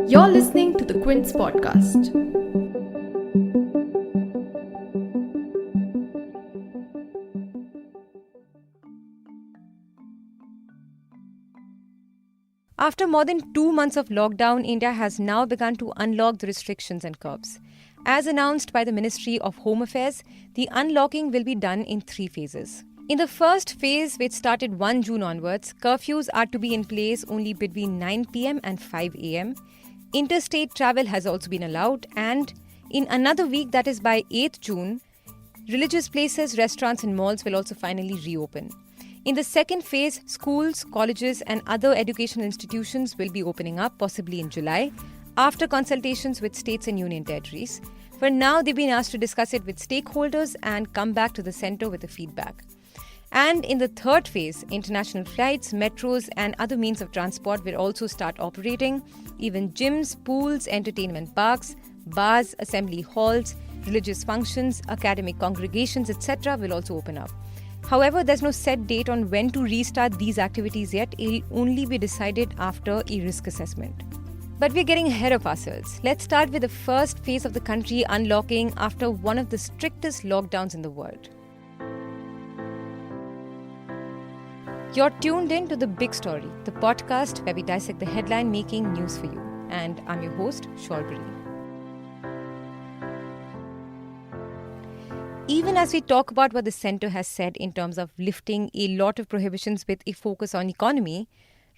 You're listening to the Quint's podcast. After more than 2 months of lockdown, India has now begun to unlock the restrictions and curbs. As announced by the Ministry of Home Affairs, the unlocking will be done in 3 phases. In the first phase, which started 1 June onwards, curfews are to be in place only between 9 pm and 5 am. Interstate travel has also been allowed, and in another week, that is by 8th June, religious places, restaurants and malls will also finally reopen. In the second phase, schools, colleges and other educational institutions will be opening up, possibly in July, after consultations with states and union territories. For now, they've been asked to discuss it with stakeholders and come back to the centre with the feedback. And in the third phase, international flights, metros and other means of transport will also start operating. Even gyms, pools, entertainment parks, bars, assembly halls, religious functions, academic congregations, etc. will also open up. However, there's no set date on when to restart these activities yet. It'll only be decided after a risk assessment. But we're getting ahead of ourselves. Let's start with the first phase of the country unlocking after one of the strictest lockdowns in the world. You're tuned in to The Big Story, the podcast where we dissect the headline-making news for you. And I'm your host, Shorbury. Even as we talk about what the centre has said in terms of lifting a lot of prohibitions with a focus on economy,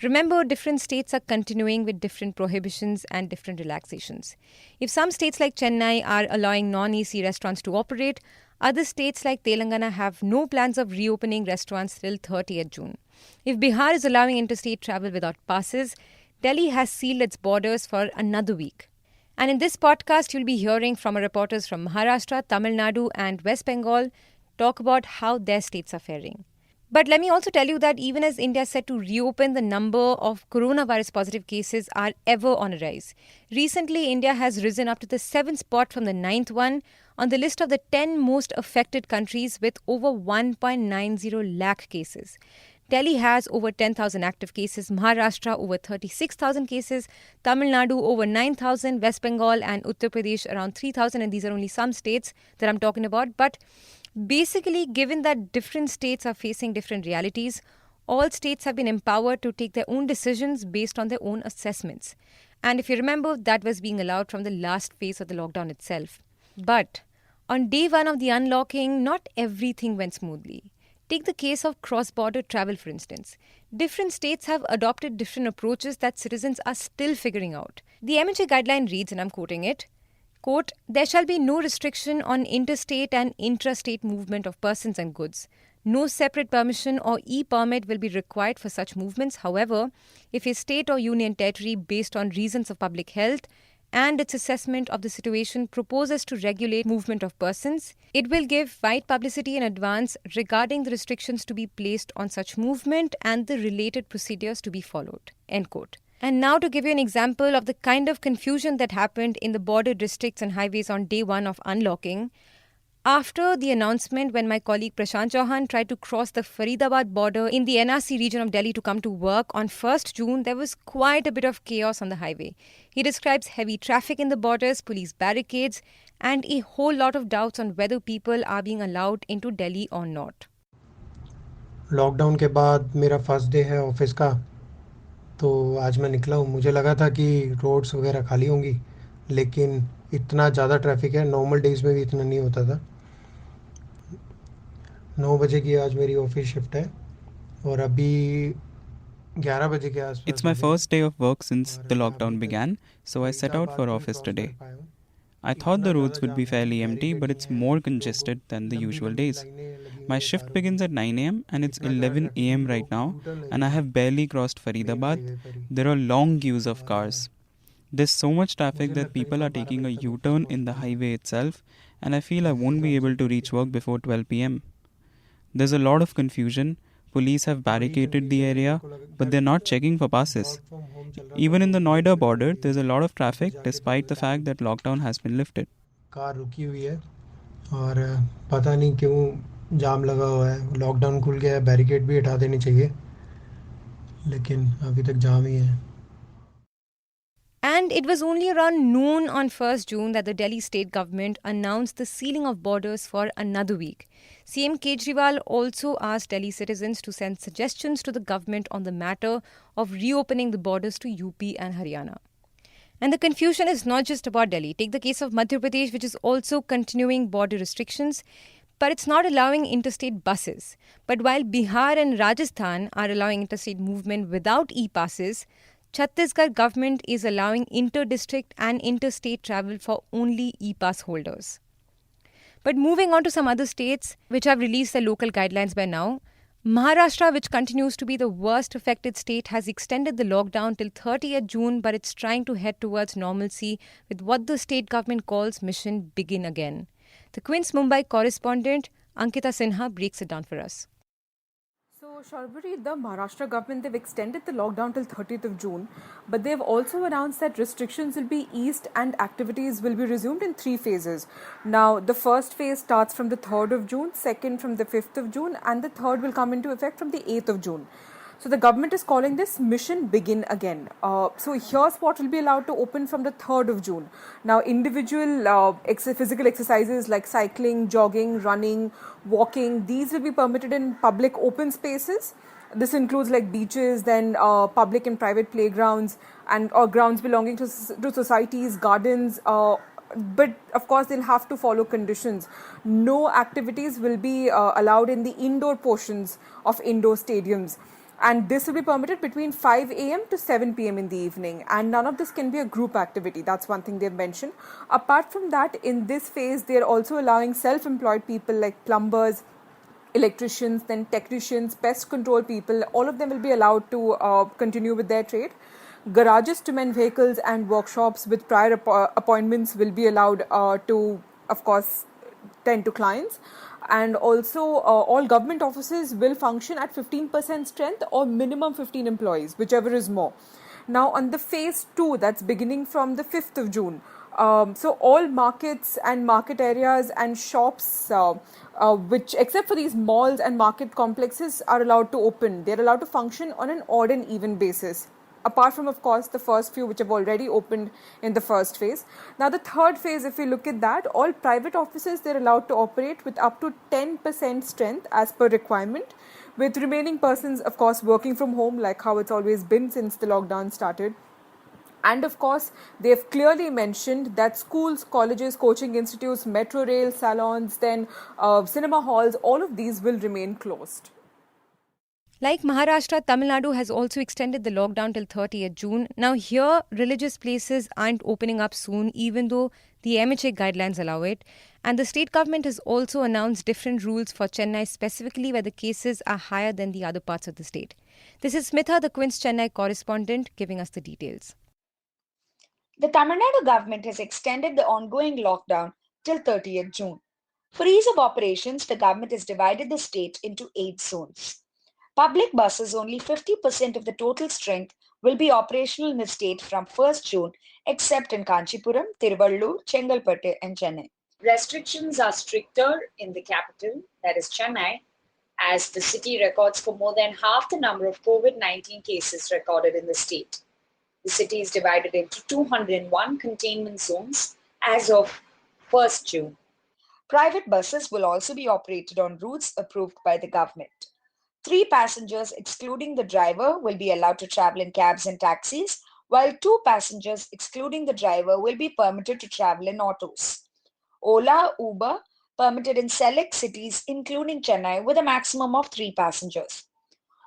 remember different states are continuing with different prohibitions and different relaxations. If some states like Chennai are allowing non-AC restaurants to operate, other states like Telangana have no plans of reopening restaurants till 30th June. If Bihar is allowing interstate travel without passes, Delhi has sealed its borders for another week. And in this podcast, you'll be hearing from our reporters from Maharashtra, Tamil Nadu and West Bengal talk about how their states are faring. But let me also tell you that even as India is set to reopen, the number of coronavirus positive cases are ever on a rise. Recently, India has risen up to the 7th spot from the 9th one on the list of the 10 most affected countries with over 1.90 lakh cases. Delhi has over 10,000 active cases, Maharashtra over 36,000 cases, Tamil Nadu over 9,000, West Bengal and Uttar Pradesh around 3,000, and these are only some states that I'm talking about. But basically, given that different states are facing different realities, all states have been empowered to take their own decisions based on their own assessments. And if you remember, that was being allowed from the last phase of the lockdown itself. But on day 1 of the unlocking, not everything went smoothly. Take the case of cross-border travel, for instance. Different states have adopted different approaches that citizens are still figuring out. The MHA guideline reads, and I'm quoting it, quote, "There shall be no restriction on interstate and intrastate movement of persons and goods. No separate permission or e-permit will be required for such movements. However, if a state or union territory, based on reasons of public health and its assessment of the situation, proposes to regulate movement of persons, it will give wide publicity in advance regarding the restrictions to be placed on such movement and the related procedures to be followed." End quote. And now to give you an example of the kind of confusion that happened in the border districts and highways on day 1 of unlocking. After the announcement, when my colleague Prashant Chauhan tried to cross the Faridabad border in the NRC region of Delhi to come to work on 1st June, there was quite a bit of chaos on the highway. He describes heavy traffic in the borders, police barricades, and a whole lot of doubts on whether people are being allowed into Delhi or not. Lockdown के बाद मेरा first day है office का, तो आज मैं निकला हूँ। मुझे लगा था कि रोड्स वगैरह खाली होंगी, लेकिन इतना ज़्यादा ट्रैफिक है, नॉर्मल डेज़ में भी इतना नहीं होता था। 9 बजे की आज मेरी ऑफिस शिफ्ट है और अभी 11 बजे के आसपास It's my first day of work since the lockdown began, so I set out for office today. I thought the roads would be fairly empty, but it's more congested than the usual days. My shift begins at 9 am and it's 11 am right now, and I have barely crossed Faridabad. There are long queues of cars. There's so much traffic that people are taking a U-turn in the highway itself, and I feel I won't be able to reach work before 12 pm. There's a lot of confusion. Police have barricaded the area, but they're not checking for passes. Even in the Noida border, there's a lot of traffic despite the fact that lockdown has been lifted. Car रुकी हुई है और पता नहीं क्यों जाम लगा हुआ है। लॉकडाउन खुल गया है, बैरिकेड भी हटा देनी चाहिए, लेकिन अभी तक जाम ही है। And it was only around noon on 1st June that the Delhi state government announced the sealing of borders for another week. CM Kejriwal also asked Delhi citizens to send suggestions to the government on the matter of reopening the borders to UP and Haryana. And the confusion is not just about Delhi. Take the case of Madhya Pradesh, which is also continuing border restrictions, but it's not allowing interstate buses. But while Bihar and Rajasthan are allowing interstate movement without e-passes, Chhattisgarh government is allowing inter-district and interstate travel for only e-pass holders. But moving on to some other states which have released their local guidelines by now, Maharashtra, which continues to be the worst affected state, has extended the lockdown till 30th June, but it's trying to head towards normalcy with what the state government calls Mission Begin Again. The Quint's Mumbai correspondent Ankita Sinha breaks it down for us. So, Sharbari, the Maharashtra government, they've extended the lockdown till 30th of June, but they've also announced that restrictions will be eased and activities will be resumed in 3 phases. Now, the first phase starts from the 3rd of June, second from the 5th of June, and the third will come into effect from the 8th of June. So the government is calling this Mission Begin Again. So here's what will be allowed to open from the 3rd of June. Now individual physical exercises like cycling, jogging, running, walking, these will be permitted in public open spaces. This includes like beaches, then public and private playgrounds and or grounds belonging to societies, gardens, but of course they'll have to follow conditions. No activities will be allowed in the indoor portions of indoor stadiums, and this will be permitted between 5 a.m. to 7 p.m. in the evening, and none of this can be a group activity. That's one thing they've mentioned. Apart from that, in this phase they're also allowing self-employed people like plumbers, electricians, then technicians, pest control people, all of them will be allowed to continue with their trade. Garages to mend vehicles and workshops with prior appointments will be allowed to, of course, tend to clients. And also, all government offices will function at 15% strength or minimum 15 employees, whichever is more. Now, on the phase 2, that's beginning from the 5th of June. So all markets and market areas and shops, which except for these malls and market complexes, are allowed to open. They're allowed to function on an odd and even basis, apart from, of course, the first few which have already opened in the first phase. Now, the third phase, if we look at that, all private offices, they're allowed to operate with up to 10% strength as per requirement, with remaining persons, of course, working from home like how it's always been since the lockdown started. And of course, they've clearly mentioned that schools, colleges, coaching institutes, metro rail, salons, then cinema halls, all of these will remain closed. Like Maharashtra, Tamil Nadu has also extended the lockdown till 30th June. Now, here, religious places aren't opening up soon, even though the MHA guidelines allow it. And the state government has also announced different rules for Chennai, specifically where the cases are higher than the other parts of the state. This is Smitha, the Quint's Chennai correspondent, giving us the details. The Tamil Nadu government has extended the ongoing lockdown till 30th June. For ease of operations, the government has divided the state into 8 zones. Public buses, only 50% of the total strength, will be operational in the state from 1st June, except in Kanchipuram, Tiruvallur, Chengalpattu, and Chennai. Restrictions are stricter in the capital, that is Chennai, as the city records for more than half the number of COVID-19 cases recorded in the state. The city is divided into 201 containment zones as of 1st June. Private buses will also be operated on routes approved by the government. 3 passengers, excluding the driver, will be allowed to travel in cabs and taxis, while 2 passengers, excluding the driver, will be permitted to travel in autos. Ola, Uber, permitted in select cities, including Chennai, with a maximum of 3 passengers.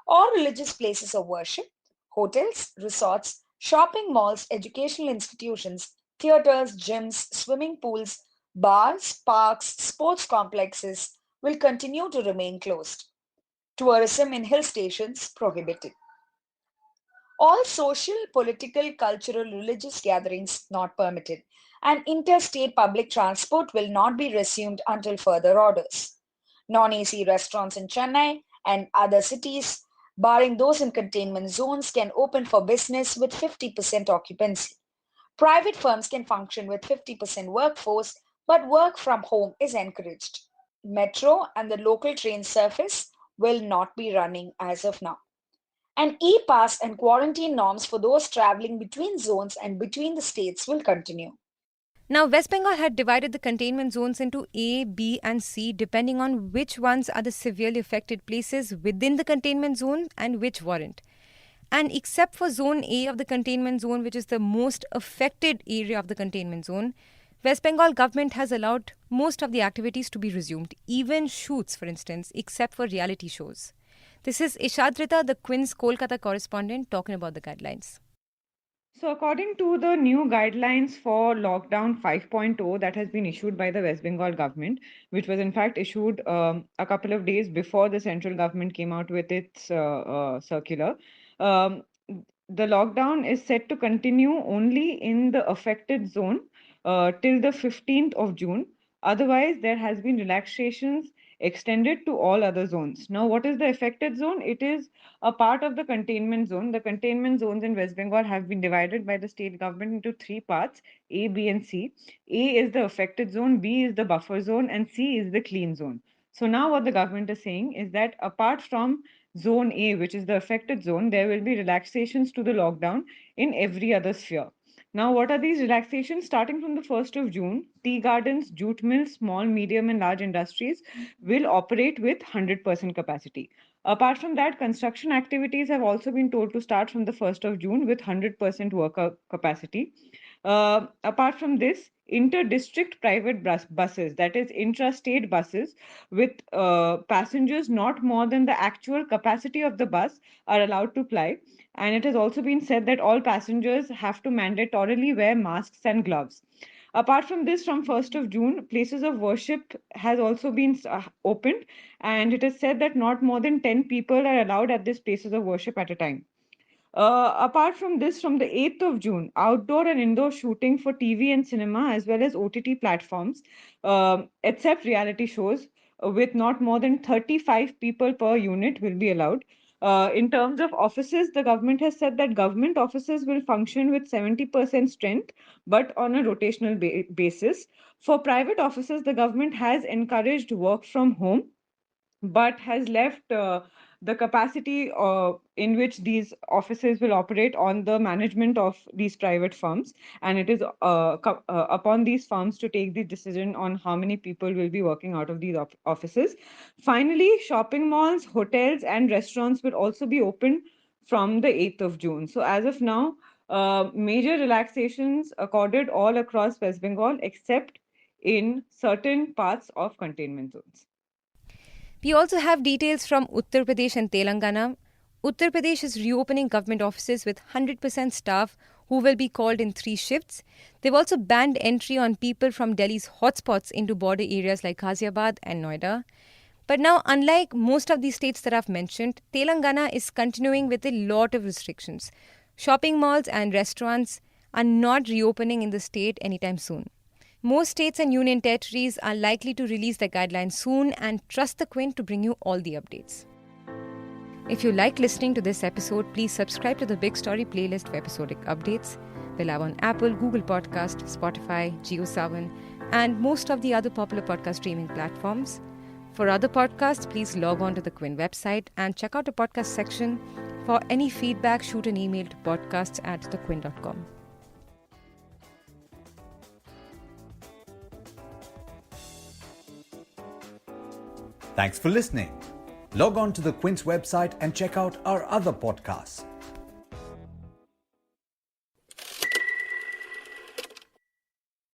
All religious places of worship, hotels, resorts, shopping malls, educational institutions, theaters, gyms, swimming pools, bars, parks, sports complexes will continue to remain closed. Tourism in hill stations prohibited. All social, political, cultural, religious gatherings not permitted, and interstate public transport will not be resumed until further orders. Non-AC restaurants in Chennai and other cities, barring those in containment zones, can open for business with 50% occupancy. Private firms can function with 50% workforce, but work from home is encouraged. Metro and the local train service will not be running as of now. And e-pass and quarantine norms for those traveling between zones and between the states will continue. Now, West Bengal had divided the containment zones into A, B, and C, depending on which ones are the severely affected places within the containment zone and which weren't. And except for Zone A of the containment zone, which is the most affected area of the containment zone, West Bengal government has allowed most of the activities to be resumed, even shoots, for instance, except for reality shows. This is Ishadrita, the Quint's Kolkata correspondent, talking about the guidelines. So, according to the new guidelines for lockdown 5.0 that has been issued by the West Bengal government, which was in fact issued a couple of days before the central government came out with its circular, um, the lockdown is set to continue only in the affected zone till the 15th of June. Otherwise, there has been relaxations extended to all other zones. Now, what is the affected zone? It is a part of the containment zone. The containment zones in West Bengal have been divided by the state government into three parts: A, B, and C. A is the affected zone, B is the buffer zone, and C is the clean zone. So now what the government is saying is that apart from zone A, which is the affected zone, there will be relaxations to the lockdown in every other sphere. Now, what are these relaxations? Starting from the 1st of June, tea gardens, jute mills, small, medium, and large industries will operate with 100% capacity. Apart from that, construction activities have also been told to start from the 1st of June with 100% worker capacity. Apart from this, inter-district private buses, that is intrastate buses with passengers not more than the actual capacity of the bus, are allowed to ply. And it has also been said that all passengers have to mandatorily wear masks and gloves. Apart from this, from 1st of June, places of worship has also been opened, and it is said that not more than 10 people are allowed at these places of worship at a time. Apart from this, from the 8th of June, outdoor and indoor shooting for TV and cinema, as well as OTT platforms, except reality shows, with not more than 35 people per unit, will be allowed. In terms of offices, the government has said that government offices will function with 70% strength, but on a rotational basis. For private offices, the government has encouraged work from home, but has left the capacity in which these offices will operate on the management of these private firms. And it is upon these firms to take the decision on how many people will be working out of these offices. Finally, shopping malls, hotels, and restaurants will also be open from the 8th of June. So, as of now, major relaxations accorded all across West Bengal except in certain parts of containment zones. We also have details from Uttar Pradesh and Telangana. Uttar Pradesh is reopening government offices with 100% staff who will be called in 3 shifts. They've also banned entry on people from Delhi's hotspots into border areas like Ghaziabad and Noida. But now, unlike most of these states that I've mentioned, Telangana is continuing with a lot of restrictions. Shopping malls and restaurants are not reopening in the state anytime soon. Most states and union territories are likely to release their guidelines soon, and trust the Quint to bring you all the updates. If you like listening to this episode, please subscribe to the Big Story playlist for episodic updates. We're live on Apple, Google Podcast, Spotify, JioSaavn, and most of the other popular podcast streaming platforms. For other podcasts, please log on to the Quint website and check out the podcast section. For any feedback, shoot an email to podcasts@thequint.com. Thanks for listening. Log on to the Quint's website and check out our other podcasts.